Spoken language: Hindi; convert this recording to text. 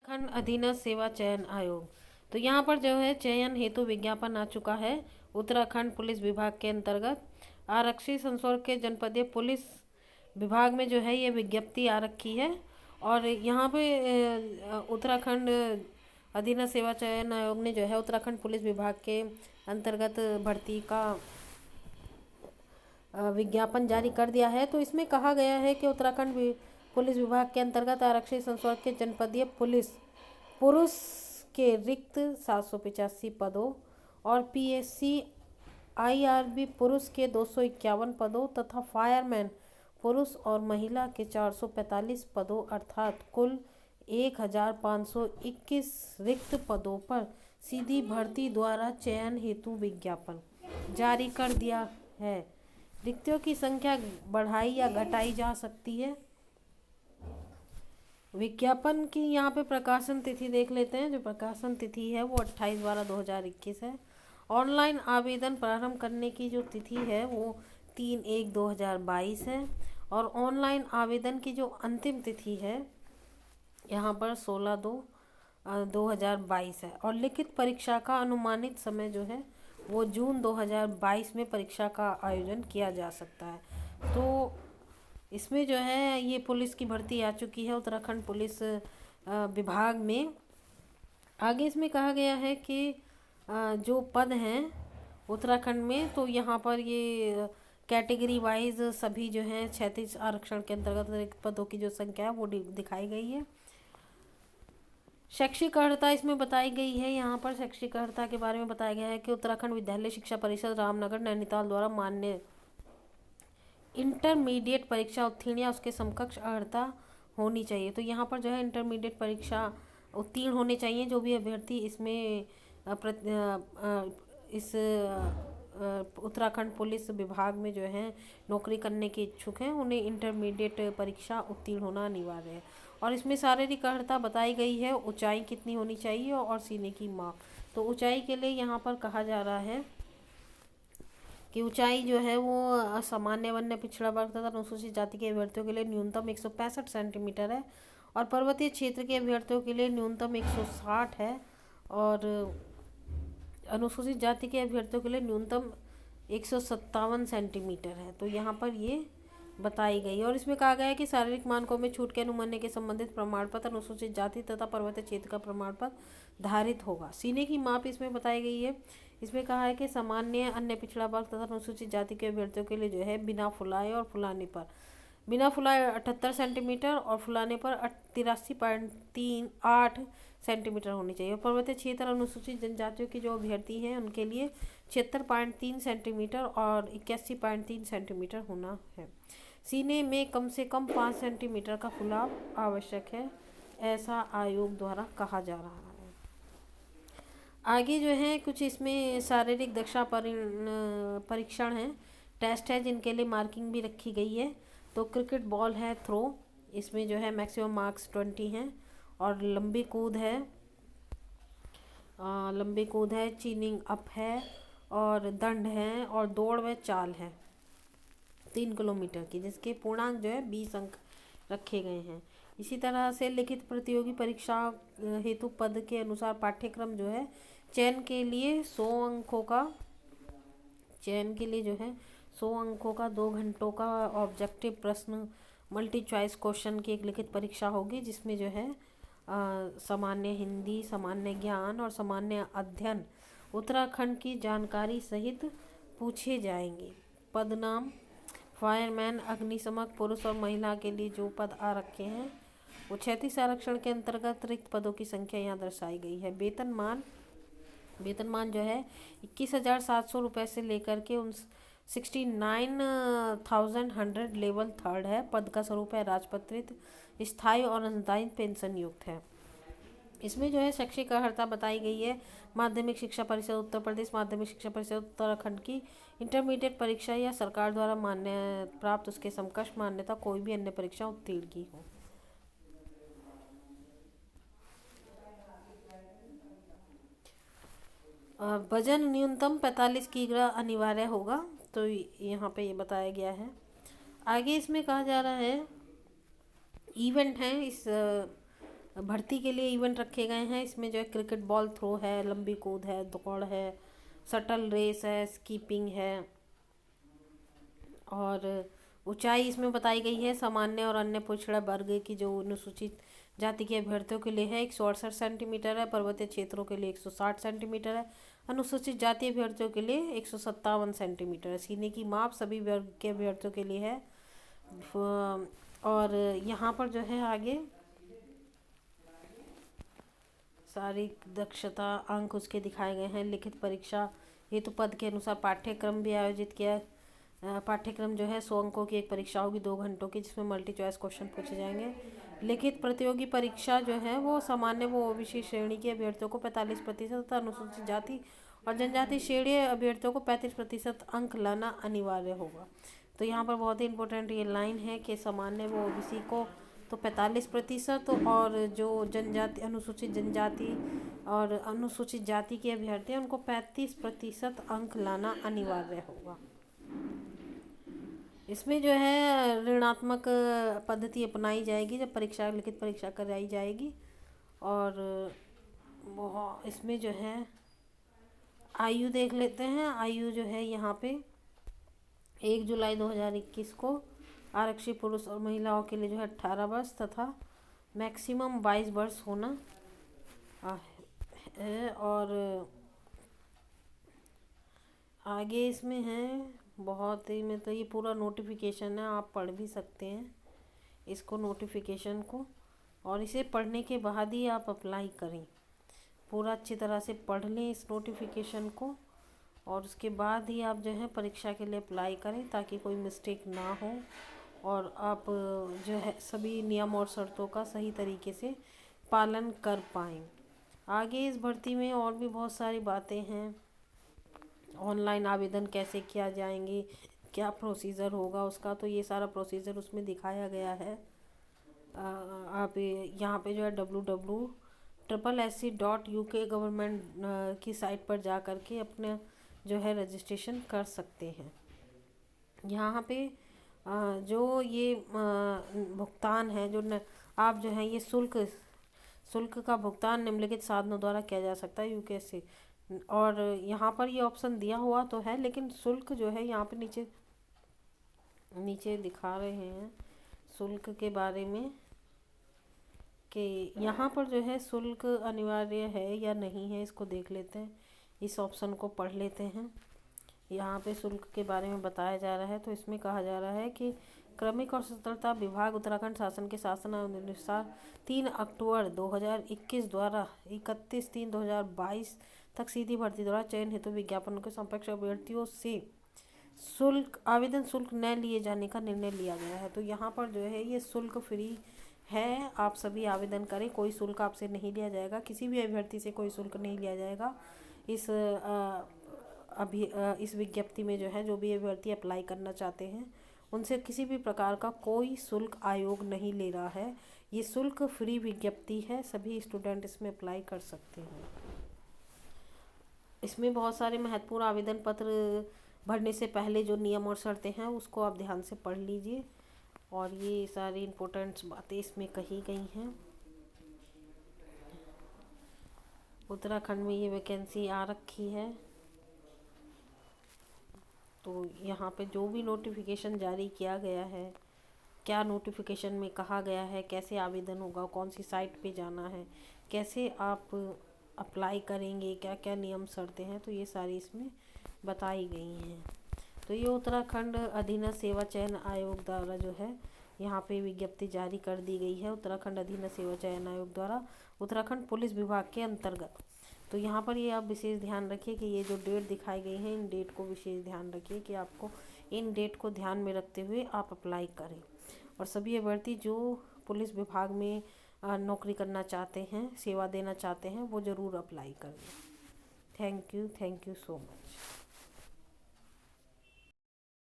उत्तराखंड अधीनस्थ सेवा चयन आयोग। तो यहाँ पर जो है चयन हेतु विज्ञापन आ चुका है। उत्तराखंड पुलिस विभाग के अंतर्गत आरक्षी संसर्ग के जनपदीय पुलिस विभाग में जो है ये विज्ञप्ति आ रखी है। और यहाँ पे उत्तराखंड अधीनस्थ सेवा चयन आयोग ने जो है उत्तराखंड पुलिस विभाग के अंतर्गत भर्ती का विज्ञापन जारी कर दिया है। तो इसमें कहा गया है कि उत्तराखंड पुलिस विभाग के अंतर्गत आरक्षी संसर्ग के जनपदीय पुलिस पुरुष के रिक्त 785 पदों और पीएससी आईआरबी पुरुष के 251 पदों तथा फायरमैन पुरुष और महिला के 445 पदों अर्थात कुल 1521 रिक्त पदों पर सीधी भर्ती द्वारा चयन हेतु विज्ञापन जारी कर दिया है। रिक्तियों की संख्या बढ़ाई या घटाई जा सकती है। विज्ञापन की यहाँ पे प्रकाशन तिथि देख लेते हैं। जो प्रकाशन तिथि है वो 28/12/2021 है। ऑनलाइन आवेदन प्रारंभ करने की जो तिथि है वो 3/1/2022 है। और ऑनलाइन आवेदन की जो अंतिम तिथि है यहाँ पर 16/2/2022 है। और लिखित परीक्षा का अनुमानित समय जो है वो जून 2022 में परीक्षा का आयोजन किया जा सकता है। तो इसमें जो है ये पुलिस की भर्ती आ चुकी है उत्तराखंड पुलिस विभाग में। आगे इसमें कहा गया है कि जो पद हैं उत्तराखंड में, तो यहाँ पर ये कैटेगरी वाइज सभी जो हैं 36 आरक्षण के अंतर्गत रिक्त पदों की जो संख्या है वो दिखाई गई है। शैक्षिक अर्हता इसमें बताई गई है। यहाँ पर शैक्षिक अर्हता के बारे में बताया गया है कि उत्तराखंड विद्यालय शिक्षा परिषद रामनगर नैनीताल द्वारा मान्य इंटरमीडिएट परीक्षा उत्तीर्ण या उसके समकक्ष अर्हता होनी चाहिए। तो यहाँ पर जो है इंटरमीडिएट परीक्षा उत्तीर्ण होने चाहिए जो भी अभ्यर्थी इसमें इस उत्तराखंड पुलिस विभाग में जो है नौकरी करने के इच्छुक हैं, उन्हें इंटरमीडिएट परीक्षा उत्तीर्ण होना अनिवार्य है। और इसमें शारीरिक अर्हता बताई गई है, ऊंचाई कितनी होनी चाहिए और सीने की माप। तो ऊंचाई के लिए यहाँ पर कहा जा रहा है कि ऊंचाई जो है वो सामान्य वन्य पिछड़ा वर्ग तथा अनुसूचित जाति के अभ्यर्थियों के लिए न्यूनतम 165 सेंटीमीटर है और पर्वतीय क्षेत्र के अभ्यर्थियों के लिए न्यूनतम 160 है और अनुसूचित जाति के अभ्यर्थियों के लिए न्यूनतम 157 सेंटीमीटर है। तो यहाँ पर ये बताई गई। और इसमें कहा गया है कि शारीरिक मानकों में छूट के अनुमान्य के संबंधित प्रमाण पत्र अनुसूचित जाति तथा पर्वतीय क्षेत्र का प्रमाण पत्र धारित होगा। सीने की माप इसमें बताई गई है। इसमें कहा है कि सामान्य अन्य पिछड़ा वर्ग तथा अनुसूचित जाति के अभ्यर्थियों के लिए जो है बिना फुलाए और फुलाने पर 78 सेंटीमीटर और फुलाने पर 83.38 सेंटीमीटर होनी चाहिए। और पर्वतीय क्षेत्र अनुसूचित जनजातियों के जो अभ्यर्थी हैं उनके लिए 76.3 सेंटीमीटर और 81.3 सेंटीमीटर होना है। सीने में कम से कम 5 सेंटीमीटर का फुलाव आवश्यक है, ऐसा आयोग द्वारा कहा जा रहा है। आगे जो है कुछ इसमें शारीरिक दक्षता परीक्षण है, टेस्ट है जिनके लिए मार्किंग भी रखी गई है। तो क्रिकेट बॉल है थ्रो, इसमें जो है मैक्सिमम मार्क्स 20 हैं। और लंबी कूद है, चीनिंग अप है और दंड है और दौड़ व चाल है 3 किलोमीटर की, जिसके पूर्णांक जो है 20 अंक रखे गए हैं। इसी तरह से लिखित प्रतियोगी परीक्षा हेतु पद के अनुसार पाठ्यक्रम जो है चयन के लिए 100 अंकों का 2 घंटों का ऑब्जेक्टिव प्रश्न मल्टी चॉइस क्वेश्चन की एक लिखित परीक्षा होगी, जिसमें जो है सामान्य हिंदी, सामान्य ज्ञान और सामान्य अध्ययन उत्तराखंड की जानकारी सहित पूछे जाएंगे। पद नाम फायरमैन अग्निशमक पुरुष और महिला के लिए जो पद आ रखे हैं वो 36 आरक्षण के अंतर्गत रिक्त पदों की संख्या यहाँ दर्शाई गई है। वेतनमान जो है 21,700 रुपये से लेकर के 69,100 लेवल 3 है। पद का स्वरूप है राजपत्रित, स्थायी और अनुदानित पेंशन युक्त है। इसमें जो है शैक्षिक अर्हता बताई गई है। माध्यमिक शिक्षा परिषद उत्तर प्रदेश, माध्यमिक शिक्षा परिषद उत्तराखंड की इंटरमीडिएट परीक्षा या सरकार द्वारा मान्य प्राप्त उसके समकक्ष मान्यता कोई भी अन्य परीक्षा उत्तीर्ण की हो। वजन न्यूनतम 45 किग्रा अनिवार्य होगा। तो यहाँ पे ये बताया गया है। आगे इसमें कहा जा रहा है इवेंट है इस भर्ती के लिए इवेंट रखे गए हैं। इसमें जो है क्रिकेट बॉल थ्रो है, लंबी कूद है, दौड़ है, शटल रेस है, स्कीपिंग है। और ऊंचाई इसमें बताई गई है सामान्य और अन्य पिछड़ा वर्ग की जो अनुसूचित जाति के अभ्यर्थियों के लिए है 168 सेंटीमीटर है, पर्वतीय क्षेत्रों के लिए 160 सेंटीमीटर है, अनुसूचित जाति अभ्यर्थियों के लिए 157 सेंटीमीटर है। सीने की माप सभी वर्ग के अभ्यर्थियों के लिए है। और यहाँ पर जो है आगे शारीरिक दक्षता अंक उसके दिखाए गए हैं। लिखित परीक्षा हेतु पद के अनुसार पाठ्यक्रम भी आयोजित किया है। पाठ्यक्रम जो है 100 अंकों की एक परीक्षा होगी 2 घंटों की, जिसमें मल्टी चॉइस क्वेश्चन पूछे जाएंगे। लिखित प्रतियोगी परीक्षा जो है वो सामान्य वो ओबीसी श्रेणी के अभ्यर्थियों को 45% तथा अनुसूचित जाति और जनजाति श्रेणी अभ्यर्थियों को 35% अंक लाना अनिवार्य होगा। तो यहाँ पर बहुत ही इंपॉर्टेंट ये लाइन है कि सामान्य वो ओबीसी को तो 45% और जो जनजाति अनुसूचित जनजाति और अनुसूचित जाति के अभ्यर्थी हैं उनको 35% अंक लाना अनिवार्य होगा। इसमें जो है ऋणात्मक पद्धति अपनाई जाएगी जब परीक्षा लिखित परीक्षा कराई जाएगी। और इसमें जो है आयु देख लेते हैं। आयु जो है यहाँ पे 1 जुलाई 2021 को आरक्षित पुरुष और महिलाओं के लिए जो है 18 वर्ष तथा मैक्सिमम 22 वर्ष होना है। और आगे इसमें है बहुत ही मतलब ये पूरा नोटिफिकेशन है, आप पढ़ भी सकते हैं इसको नोटिफिकेशन को, और इसे पढ़ने के बाद ही आप अप्लाई करें। पूरा अच्छी तरह से पढ़ लें इस नोटिफिकेशन को और उसके बाद ही आप जो है परीक्षा के लिए अप्लाई करें ताकि कोई मिस्टेक ना हो और आप जो है सभी नियम और शर्तों का सही तरीके से पालन कर पाएँ। आगे इस भर्ती में और भी बहुत सारी बातें हैं। ऑनलाइन आवेदन कैसे किया जाएंगे, क्या प्रोसीजर होगा उसका, तो ये सारा प्रोसीजर उसमें दिखाया गया है। आप यहाँ पे जो है www.ssc.uk गवर्नमेंट की साइट पर जा कर के अपने जो है रजिस्ट्रेशन कर सकते हैं। यहाँ पे जो ये भुगतान है जो आप जो है ये शुल्क का भुगतान निम्नलिखित साधनों द्वारा किया जा सकता है यूके से। और यहाँ पर ये ऑप्शन दिया हुआ तो है लेकिन शुल्क जो है यहाँ पे नीचे दिखा रहे हैं शुल्क के बारे में कि यहाँ पर जो है शुल्क अनिवार्य है या नहीं है, इसको देख लेते हैं। इस ऑप्शन को पढ़ लेते हैं। यहाँ पे शुल्क के बारे में बताया जा रहा है। तो इसमें कहा जा रहा है कि क्रमिक और स्वतंत्रता विभाग उत्तराखंड शासन के शासनानुसार 3 अक्टूबर 2021 द्वारा 31/3/2022 तक सीधी भर्ती द्वारा चयन हेतु विज्ञापनों के संपर्क अभ्यर्थियों से आवेदन शुल्क न लिए जाने का निर्णय लिया गया है। तो यहाँ पर जो है ये शुल्क फ्री है, आप सभी आवेदन करें, कोई शुल्क आपसे नहीं लिया जाएगा, किसी भी अभ्यर्थी से कोई शुल्क नहीं लिया जाएगा। इस विज्ञप्ति में जो है जो भी अभ्यर्थी अप्लाई करना चाहते हैं उनसे किसी भी प्रकार का कोई शुल्क आयोग नहीं ले रहा है। ये शुल्क फ्री विज्ञप्ति है, सभी स्टूडेंट इसमें अप्लाई कर सकते हैं। इसमें बहुत सारे महत्वपूर्ण आवेदन पत्र भरने से पहले जो नियम और शर्तें हैं उसको आप ध्यान से पढ़ लीजिए और ये सारी इम्पोर्टेंट बातें इसमें कही गई हैं। उत्तराखंड में ये वैकेंसी आ रखी है। तो यहाँ पे जो भी नोटिफिकेशन जारी किया गया है, क्या नोटिफिकेशन में कहा गया है, कैसे आवेदन होगा, कौन सी साइट पे जाना है, कैसे आप अप्लाई करेंगे, क्या क्या नियम शर्तें हैं, तो ये सारी इसमें बताई गई हैं। तो ये उत्तराखंड अधीनस्थ सेवा चयन आयोग द्वारा जो है यहाँ पे विज्ञप्ति जारी कर दी गई है। उत्तराखंड अधीनस्थ सेवा चयन आयोग द्वारा उत्तराखंड पुलिस विभाग के अंतर्गत। तो यहाँ पर ये आप विशेष ध्यान रखिए कि ये जो डेट दिखाई गई है इन डेट को विशेष ध्यान रखिए कि आपको इन डेट को ध्यान में रखते हुए आप अप्लाई करें। और सभी अभ्यर्थी जो पुलिस विभाग में नौकरी करना चाहते हैं, सेवा देना चाहते हैं, वो ज़रूर अप्लाई करें। Thank you so much.